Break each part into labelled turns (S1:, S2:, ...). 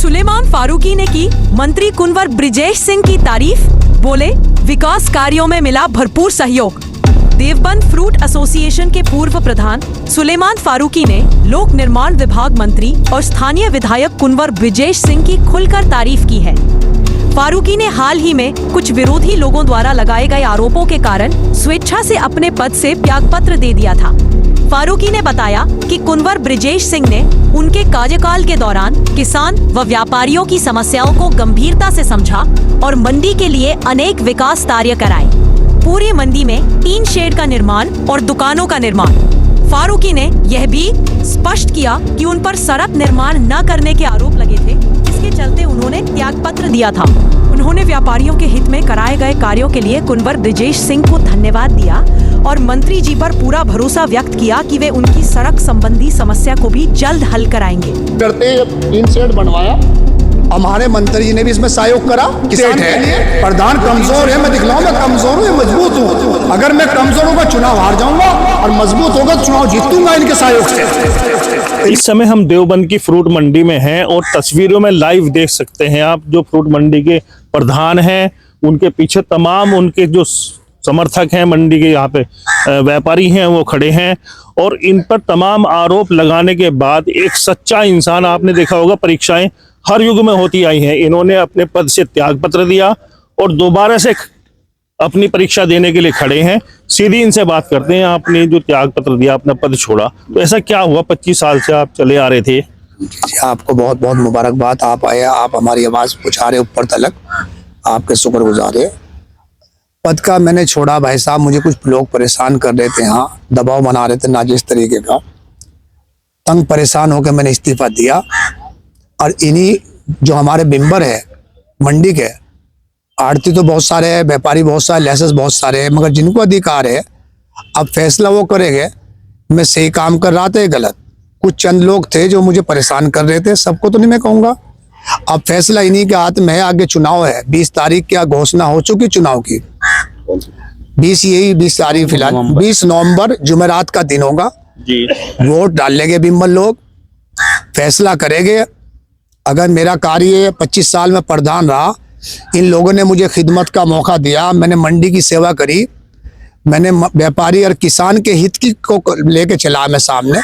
S1: सुलेमान फारूकी ने की मंत्री कुंवर ब्रिजेश सिंह की तारीफ, बोले विकास कार्यों में मिला भरपूर सहयोग। देवबंद फ्रूट एसोसिएशन के पूर्व प्रधान सुलेमान फारूकी ने लोक निर्माण विभाग मंत्री और स्थानीय विधायक कुंवर ब्रिजेश सिंह की खुलकर तारीफ की है। फारूकी ने हाल ही में कुछ विरोधी लोगों द्वारा लगाए गए आरोपों के कारण स्वेच्छा से अपने पद से त्यागपत्र दे दिया था। फारूकी ने बताया कि कुंवर ब्रिजेश सिंह ने उनके कार्यकाल के दौरान किसान व व्यापारियों की समस्याओं को गंभीरता से समझा और मंडी के लिए अनेक विकास कार्य कराए। पूरी मंडी में टीन शेड का निर्माण और दुकानों का निर्माण। फारूकी ने यह भी स्पष्ट किया कि उन पर सड़क निर्माण न करने के आरोप लगे थे, जिसके चलते उन्होंने त्यागपत्र दिया था। उन्होंने व्यापारियों के हित में कराए गए कार्यों के लिए कुंवर ब्रिजेश सिंह को धन्यवाद दिया और मंत्री जी पर पूरा भरोसा व्यक्त किया कि वे उनकी सड़क संबंधी समस्या को भी जल्द हल कराएंगे।
S2: करते टीन शेड बनवाया, हमारे मंत्री जी ने भी इसमें सहयोग करा। किसान के लिए प्रधान कमजोर है, मैं दिखलाऊं मैं कमजोर हूँ, मजबूत हूँ। अगर मैं कमजोर होगा चुनाव हार जाऊंगा और मजबूत होगा चुनाव जीतूंगा इनके सहयोग से।
S3: इस समय हम देवबंद की फ्रूट मंडी में हैं और तस्वीरों में लाइव देख सकते हैं आप, जो फ्रूट मंडी के प्रधान हैं उनके पीछे तमाम उनके जो समर्थक हैं, मंडी के यहाँ पे व्यापारी हैं, वो खड़े हैं और इन पर तमाम आरोप लगाने के बाद एक सच्चा इंसान, आपने देखा होगा परीक्षाएं हर युग में होती आई हैं, इन्होंने अपने पद से त्यागपत्र दिया और दोबारा से अपनी परीक्षा देने के लिए खड़े हैं। सीधी इनसे बात करते हैं, आपने जो त्यागपत्र दिया, अपना पद छोड़ा, तो ऐसा क्या हुआ? 25 साल से आप चले आ रहे थे।
S2: आपको बहुत बहुत मुबारकबाद, आप आए, आप हमारी आवाज पहुंचा रहे ऊपर तलक, आपके शुक्रगुजार है। पद का मैंने छोड़ा भाई साहब, मुझे कुछ लोग परेशान कर रहे थे, हाँ दबाव बना रहे थे नाजिश तरीके का, तंग परेशान होकर मैंने इस्तीफा दिया। और इन्हीं जो हमारे मेंबर है मंडी के, आड़ती तो बहुत सारे हैं, व्यापारी बहुत सारे, लाइसेंस बहुत सारे हैं, मगर जिनको अधिकार है अब फैसला वो करेंगे मैं सही काम कर रहा था या गलत। कुछ चंद लोग थे जो मुझे परेशान कर रहे थे, सबको तो नहीं मैं कहूँगा। अब फैसला इन्हीं के हाथ में है। आगे चुनाव है, 20 तारीख क्या घोषणा हो चुकी चुनाव की, 20 तारीख फिलहाल 20 नवंबर जुमेरात का दिन होगा जी। वोट डाल लेंगे बिम्बल लोग, फैसला करेंगे। अगर मेरा कार्य 25 साल में प्रधान रहा, इन लोगों ने मुझे खिदमत का मौका दिया, मैंने मंडी की सेवा करी, मैंने व्यापारी और किसान के हित की को लेके चला मैं सामने।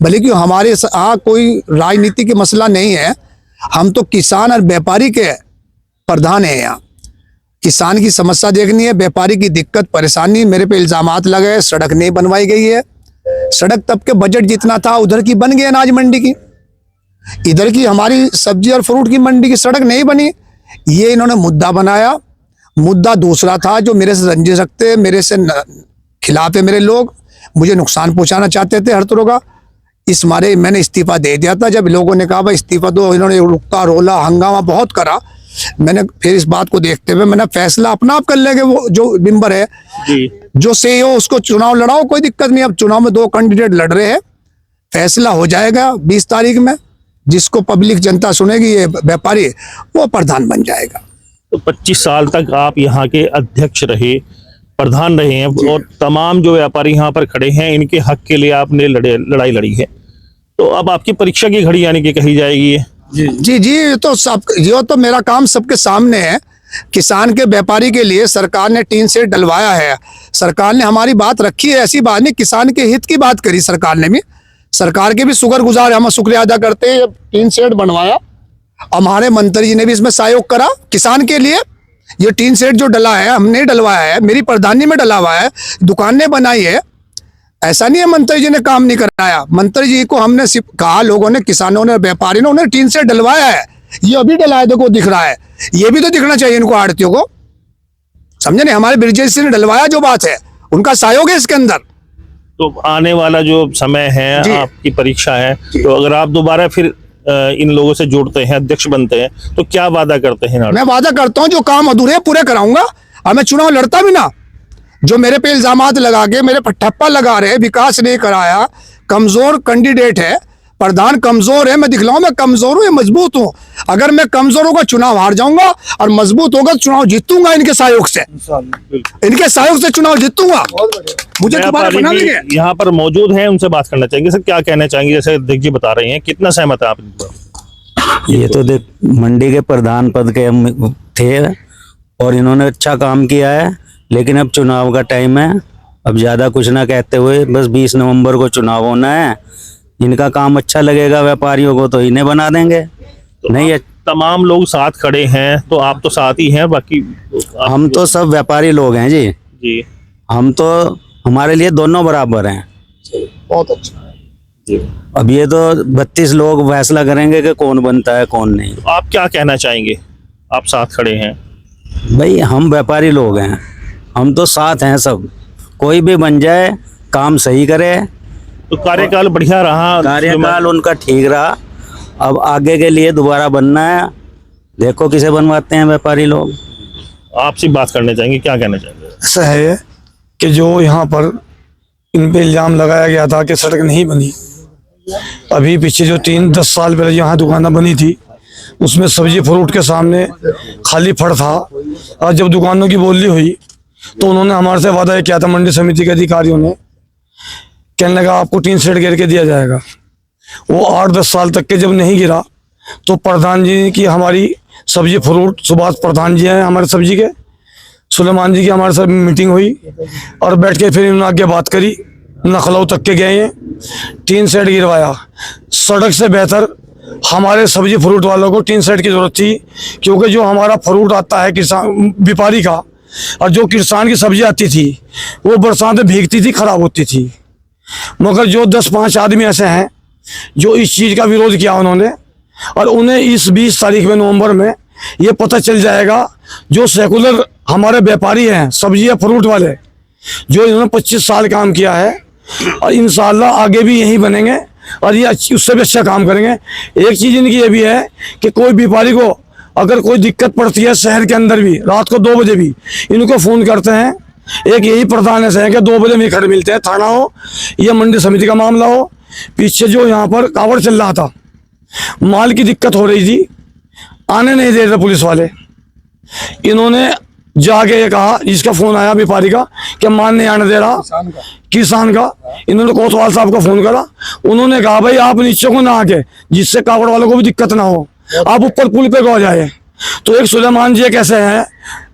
S2: भले कि हमारे यहाँ कोई राजनीति के मसला नहीं है, हम तो किसान और व्यापारी के प्रधान हैं। यहाँ किसान की समस्या देखनी है, व्यापारी की दिक्कत परेशानी, मेरे पे इल्जामात लगे, सड़क नहीं बनवाई गई है। सड़क तब के बजट जितना था उधर की बन गई अनाज मंडी की, इधर की हमारी सब्जी और फ्रूट की मंडी की सड़क नहीं बनी। ये इन्होंने मुद्दा बनाया। मुद्दा दूसरा था, जो मेरे से रंजिश रखते, मेरे से खिलाफ है, मेरे लोग मुझे नुकसान पहुंचाना चाहते थे हर तरह का। इस मारे मैंने इस्तीफा दे दिया था। जब लोगों ने कहा भाई इस्तीफा दो, इन्होंने रुका रोला हंगामा बहुत करा। मैंने फिर इस बात को देखते हुए मैंने फैसला अपना आप कर लेंगे, वो जो मेंबर है जी, जो से हो उसको चुनाव लड़ाओ, कोई दिक्कत नहीं। अब चुनाव में 2 कैंडिडेट लड़ रहे हैं, फैसला हो जाएगा 20 तारीख में। जिसको पब्लिक जनता सुनेगी, ये व्यापारी, वो प्रधान बन जाएगा।
S3: तो 25 साल तक आप यहाँ के अध्यक्ष रहे, प्रधान रहे हैं और तमाम जो व्यापारी यहाँ पर खड़े हैं इनके हक के लिए आपने लड़ाई लड़ी है। तो अब आपकी परीक्षा की घड़ी यानी कि कही जाएगी है।
S2: जी, ये तो मेरा काम सबके सामने है। किसान के व्यापारी के लिए सरकार ने टीन शेड डलवाया है, सरकार ने हमारी बात रखी है। ऐसी बात नहीं, किसान के हित की बात करी सरकार ने भी, सरकार के भी शुक्रगुजार है, हम शुक्रिया अदा करते हैं। टीन शेड बनवाया, हमारे मंत्री जी ने भी इसमें सहयोग करा किसान के लिए। ये टीन शेड जो डला है हमने डलवाया है, मेरी प्रधानी में डला हुआ है, दुकानें बनाई है। ऐसा नहीं है मंत्री जी ने काम नहीं कराया, मंत्री जी को हमने कहा, लोगों ने, किसानों ने, व्यापारी ने, उन्हें टीन शेड डलवाया है। ये अभी डला है, देखो दिख रहा है, ये भी तो दिखना चाहिए इनको, आड़तियों को, समझे नहीं? हमारे ब्रिजेश सिंह ने डलवाया, जो बात है उनका सहयोग है इसके अंदर।
S3: तो आने वाला जो समय है, आपकी परीक्षा है, तो अगर आप दोबारा फिर इन लोगों से जुड़ते हैं, अध्यक्ष बनते हैं, तो क्या वादा करते हैं?
S2: मैं वादा करता हूं जो काम अधूरे पूरे कराऊंगा और मैं चुनाव लड़ता भी ना। जो मेरे पे इल्जामात लगा के मेरे पर ठप्पा लगा रहे, विकास नहीं कराया, कमजोर कैंडिडेट है, प्रधान कमजोर है, मैं दिखलाऊं मैं कमजोर हूं या मजबूत हूं। अगर मैं कमजोर होगा चुनाव हार जाऊंगा और मजबूत होगा चुनाव जीतूंगा इनके सहयोग से, इनके सहयोग से चुनाव जीतूंगा। मुझे दोबारा बना देंगे।
S3: यहाँ पर मौजूद हैं, उनसे बात करना चाहेंगे। सर क्या कहना चाहेंगे? जैसे अध्यक्ष जी बता रहे हैं, कितना सहमत है आप?
S4: ये तो देख, मंडी के प्रधान पद के हम थे और इन्होंने अच्छा काम किया है, लेकिन अब चुनाव का टाइम है। अब ज्यादा कुछ ना कहते हुए, बस 20 नवंबर को चुनाव होना है। इनका काम अच्छा लगेगा व्यापारियों को तो इन्हें बना देंगे।
S3: तो
S4: नहीं,
S3: तमाम लोग साथ खड़े हैं, तो आप तो साथ ही हैं, बाकी
S4: हम तो सब व्यापारी लोग हैं जी।
S3: जी
S4: हम तो, हमारे लिए दोनों बराबर हैं।
S2: बहुत अच्छा।
S4: अब ये तो 32 लोग फैसला करेंगे कि कौन बनता है कौन नहीं।
S3: तो आप क्या कहना चाहेंगे? आप साथ खड़े हैं।
S4: भाई हम व्यापारी लोग हैं, हम तो साथ हैं सब। कोई भी बन जाए, काम सही करे।
S3: तो कार्यकाल बढ़िया रहा,
S4: कार्यकाल उनका ठीक रहा। अब आगे के लिए दोबारा बनना है, देखो किसे बनवाते हैं व्यापारी लोग।
S3: आपसे बात करने चाहेंगे, क्या कहना चाहेंगे?
S5: ऐसा है कि जो यहाँ पर इन पे इल्ज़ाम लगाया गया था कि सड़क नहीं बनी, अभी पीछे जो 3-10 साल पहले यहाँ दुकानें बनी थी, उसमें सब्जी फ्रूट के सामने खाली फड़ था। और जब दुकानों की बोली हुई तो उन्होंने हमारे से वादा किया था, मंडी समिति के अधिकारियों ने, कहने लगा आपको टीन शेड घेर के दिया जाएगा। वो 8-10 साल तक के जब नहीं गिरा तो प्रधान जी की, हमारी सब्जी फ्रूट सुभाष प्रधान जी हैं हमारे सब्जी के, सुलेमान जी की हमारे साथ मीटिंग हुई और बैठ के फिर इन्होंने आगे बात करी, नखलऊ तक के गए हैं, टीन शेड गिरवाया। सड़क से बेहतर हमारे सब्जी फ्रूट वालों को टीन शेड की जरूरत थी, क्योंकि जो हमारा फ्रूट आता है किसान व्यापारी का, और जो किसान की सब्जी आती थी वो बरसात में भीगती थी, खराब होती थी। मगर जो 10-5 आदमी ऐसे हैं जो इस चीज़ का विरोध किया उन्होंने, और उन्हें इस 20 तारीख में नवंबर में ये पता चल जाएगा, जो सेकुलर हमारे व्यापारी हैं सब्जी या फ्रूट वाले, जो इन्होंने 25 साल काम किया है, और इंशाल्लाह आगे भी यही बनेंगे और ये उससे भी अच्छा काम करेंगे। एक चीज़ इनकी ये भी है कि कोई व्यापारी को अगर कोई दिक्कत पड़ती है शहर के अंदर भी, रात को 2 बजे भी इनको फ़ोन करते हैं। एक यही प्रधान ऐसे हैं कि 2 बजे में खड़े मिलते हैं, थाना हो या मंडी समिति का मामला हो। पीछे जो यहाँ पर कावड़ चल रहा था, माल की दिक्कत हो रही थी, आने नहीं दे रहे पुलिस वाले, इन्होंने जाके ये कहा, जिसका फोन आया व्यापारी का कि माल नहीं आने दे रहा, किसान का, इन्होंने कोतवाल साहब का फोन करा। उन्होंने कहा भाई आप नीचे को ना आके, जिससे कावड़ वालों को भी दिक्कत ना हो, आप ऊपर पुल पे को जाए। तो एक सुलेमान जी एक ऐसे हैं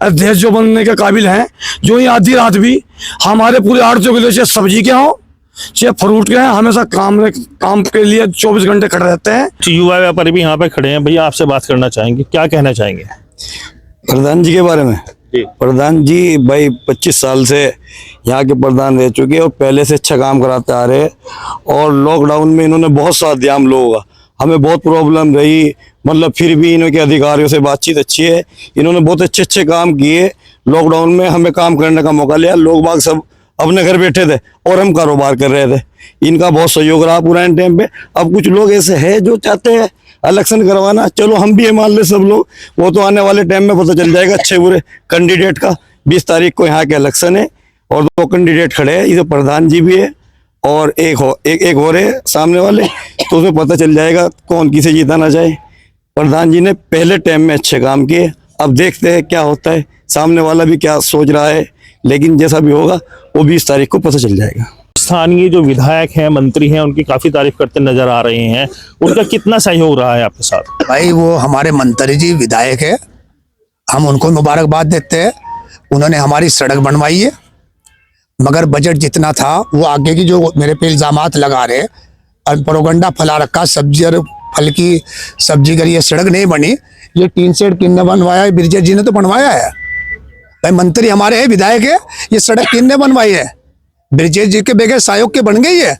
S5: अध्यक्ष जो बनने के काबिल हैं, जो ये आधी रात भी हमारे पूरे 800 किलो से सब्जी के हों चाहे फ्रूट के हैं, हमेशा काम के लिए 24 घंटे खड़े रहते हैं।
S3: युवा व्यापारी भी यहाँ पे खड़े हैं, भैया आपसे बात करना चाहेंगे, क्या कहना चाहेंगे
S4: प्रधान जी के बारे में? प्रधान जी भाई 25 साल से यहाँ के प्रधान रह चुके हैं और पहले से अच्छा काम कराते आ रहे हैं। और लॉकडाउन में इन्होंने बहुत साथ दिया हम लोगों का, हमें बहुत प्रॉब्लम रही, मतलब फिर भी इन्होंने अधिकारियों से बातचीत अच्छी है। इन्होंने बहुत अच्छे काम किए। लॉकडाउन में हमें काम करने का मौका लिया, लोग बाग सब अपने घर बैठे थे और हम कारोबार कर रहे थे। इनका बहुत सहयोग रहा पुराने टाइम पे। अब कुछ लोग ऐसे हैं जो चाहते हैं इलेक्शन करवाना, चलो हम भी ये मान ले सब लोग, वो तो आने वाले टाइम में पता चल जाएगा अच्छे बुरे कैंडिडेट का। 20 तारीख को यहाँ के इलेक्शन है और 2 कैंडिडेट खड़े हैं, इधर प्रधान जी भी है और एक हो रहे सामने वाले, तो उसमें पता चल जाएगा कौन किसे जिताना चाहे। प्रधान जी ने पहले टाइम में अच्छे काम किए, अब देखते हैं क्या होता है, सामने वाला भी क्या सोच रहा है, लेकिन जैसा भी होगा वो 20 तारीख को पता चल जाएगा।
S3: स्थानीय जो विधायक हैं, मंत्री हैं, उनकी काफी तारीफ करते नजर आ रहे हैं, उनका कितना सहयोग रहा है आपके साथ?
S2: भाई वो हमारे मंत्री जी विधायक है, हम उनको मुबारकबाद देते हैं। उन्होंने हमारी सड़क बनवाई है, मगर बजट जितना था वो आगे की जो मेरे पे इल्जामात लगा रहे और प्रोगंडा फैला रखा, सब्जी और फल की सब्जी करी, ये सड़क नहीं बनी, ये टीन शेड किसने बनवाया है? ब्रिजेश जी ने तो बनवाया है। भाई मंत्री हमारे है, विधायक है, ये सड़क किसने बनवाई है? ब्रिजेश जी के बगैर सहयोग के बन गई है।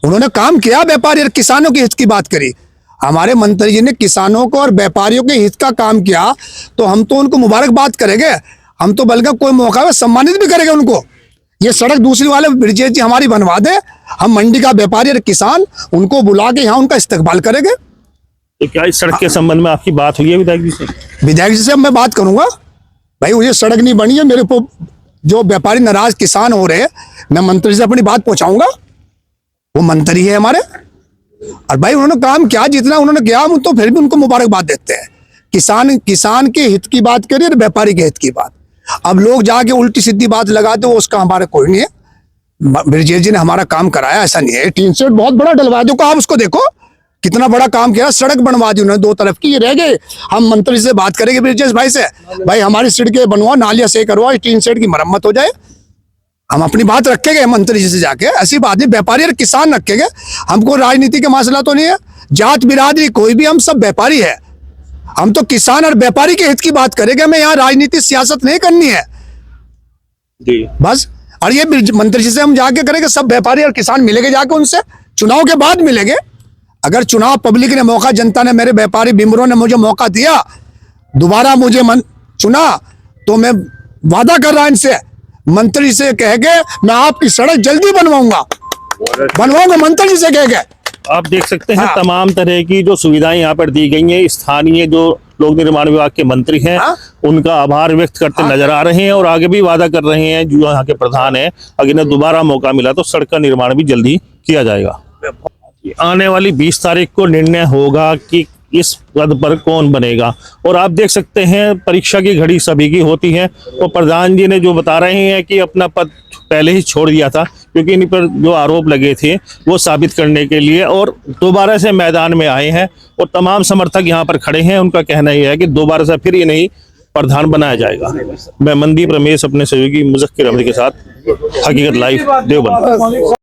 S2: उन्होंने काम किया, व्यापारी और किसानों के हित की बात करी। हमारे मंत्री जी ने किसानों को और व्यापारियों के हित का काम किया, तो हम तो उनको मुबारकबाद करेंगे, हम तो बल्कि कोई मौका में सम्मानित भी करेंगे उनको। ये सड़क दूसरी वाले ब्रिजेश जी हमारी बनवा दे, हम मंडी का व्यापारी और किसान उनको बुला के यहाँ उनका इस्तेकबाल करेंगे।
S3: तो क्या इस सड़क के संबंध में आपकी बात हुई है विधायक जी से?
S2: विधायक जी से मैं बात करूंगा। भाई वो ये सड़क नहीं बनी है, मेरे को जो व्यापारी नाराज किसान हो रहे हैं, मैं मंत्री से अपनी बात पहुंचाऊंगा। वो मंत्री है हमारे, और भाई उन्होंने काम किया, जितना उन्होंने किया हम तो फिर भी उनको मुबारकबाद देते हैं। किसान के हित की बात करिए और व्यापारी के हित की बात। अब लोग जाके उल्टी सीधी बात लगाते, वो उसका हमारा कोई नहीं है। ब्रिजेश जी ने हमारा काम कराया, ऐसा नहीं है। टीन शेड बहुत बड़ा डलवाया, देखो आप उसको देखो, कितना बड़ा काम किया, सड़क बनवा दी उन्होंने 2 तरफ की। ये रह गए, हम मंत्री से बात करेंगे ब्रिजेश भाई से, भाई हमारी सड़कें बनवाओ, नालियां सही करवाओ, टीन शेड की मरम्मत हो जाए। हम अपनी बात रखेंगे मंत्री जी से जाके, ऐसी बात नहीं। व्यापारी और किसान रखेंगे, हमको राजनीति का मसला तो नहीं है, जात बिरादरी कोई भी, हम सब व्यापारी है। हम तो किसान और व्यापारी के हित की बात करेंगे, हमें यहाँ राजनीति सियासत नहीं करनी है
S3: जी।
S2: बस। और ये मंत्री जी से हम जाके करेंगे, सब व्यापारी और किसान मिलेंगे जाके उनसे, चुनाव के बाद मिलेंगे। अगर चुनाव पब्लिक ने मौका, जनता ने, मेरे व्यापारी बिमरों ने मुझे मौका दिया, दोबारा मुझे चुना, तो मैं वादा कर रहा इनसे, मंत्री से कह के मैं आपकी सड़क जल्दी बनवाऊंगा मंत्री जी से कह के।
S3: आप देख सकते हैं
S2: हाँ।
S3: तमाम तरह की जो सुविधाएं यहाँ पर दी गई हैं। स्थानीय जो लोक निर्माण विभाग के मंत्री हैं,
S2: हाँ।
S3: उनका आभार व्यक्त करते नजर आ रहे हैं और आगे भी वादा कर रहे हैं जो यहाँ के प्रधान हैं, अगर इन्हें दोबारा मौका मिला तो सड़क का निर्माण भी जल्दी किया जाएगा। आने वाली 20 तारीख को निर्णय होगा कि इस पद पर कौन बनेगा। और आप देख सकते हैं परीक्षा की घड़ी सभी की होती है, और प्रधान जी ने जो बता रहे हैं कि अपना पद पहले ही छोड़ दिया था, क्योंकि इन पर जो आरोप लगे थे वो साबित करने के लिए, और दोबारा से मैदान में आए हैं। और तमाम समर्थक यहाँ पर खड़े हैं, उनका कहना यह है कि दोबारा से फिर इन्हें प्रधान बनाया जाएगा। मैं मनदीप रमेश अपने सहयोगी मुजक्किर अहमद के साथ, हकीकत लाइव, देवबंद।